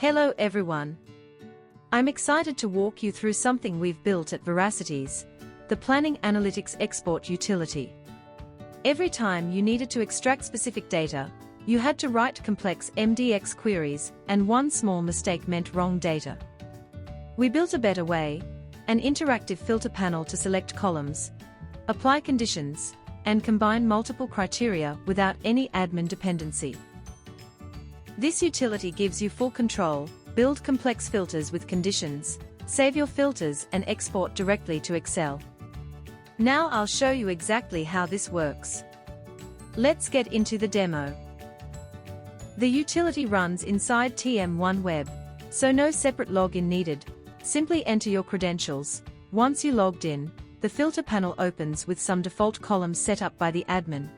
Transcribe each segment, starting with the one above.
Hello everyone. I'm excited to walk you through something we've built at Veracitiz, the Planning Analytics Export utility. Every time you needed to extract specific data, you had to write complex MDX queries, and one small mistake meant wrong data. We built a better way, an interactive filter panel to select columns, apply conditions, and combine multiple criteria without any admin dependency. This utility gives you full control, build complex filters with conditions, save your filters and export directly to Excel. Now I'll show you exactly how this works. Let's get into the demo. The utility runs inside TM1 Web, so no separate login needed. Simply enter your credentials. Once you logged in, the filter panel opens with some default columns set up by the admin.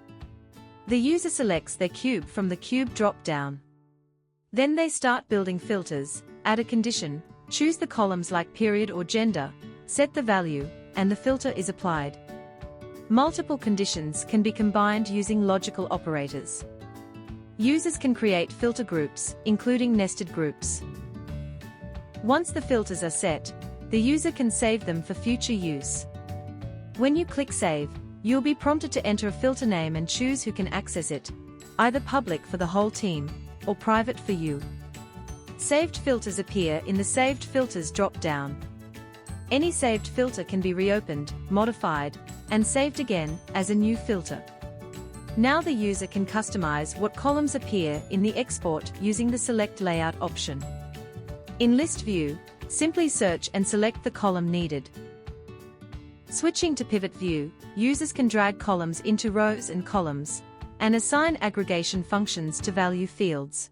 The user selects their cube from the cube drop-down. Then they start building filters, add a condition, choose the columns like period or gender, set the value, and the filter is applied. Multiple conditions can be combined using logical operators. Users can create filter groups, including nested groups. Once the filters are set, the user can save them for future use. When you click Save, you'll be prompted to enter a filter name and choose who can access it, either public for the whole team, or private for you. Saved filters appear in the Saved Filters drop-down. Any saved filter can be reopened, modified, and saved again as a new filter. Now the user can customize what columns appear in the export using the Select Layout option. In List View, simply search and select the column needed. Switching to Pivot View, users can drag columns into rows and columns, and assign aggregation functions to value fields.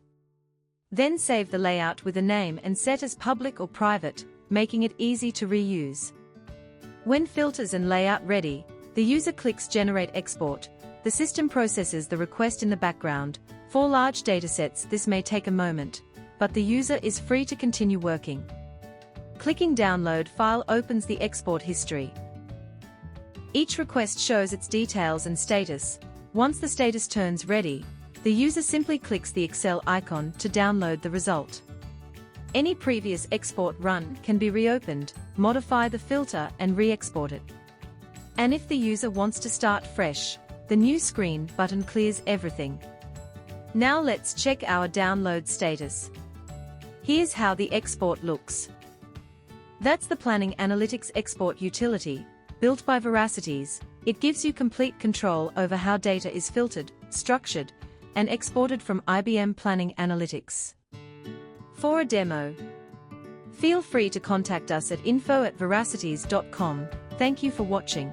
Then save the layout with a name and set as public or private, making it easy to reuse. When filters and layout ready, the user clicks Generate Export. The system processes the request in the background. For large datasets, this may take a moment, but the user is free to continue working. Clicking Download File opens the export history. Each request shows its details and status. Once the status turns ready, the user simply clicks the Excel icon to download the result. Any previous export run can be reopened, modify the filter and re-export it. And if the user wants to start fresh, the new screen button clears everything. Now let's check our download status. Here's how the export looks. That's the Planning Analytics Export utility, built by Veracitiz. It gives you complete control over how data is filtered, structured, and exported from IBM Planning Analytics. For a demo, feel free to contact us at info@veracitiz.com. Thank you for watching.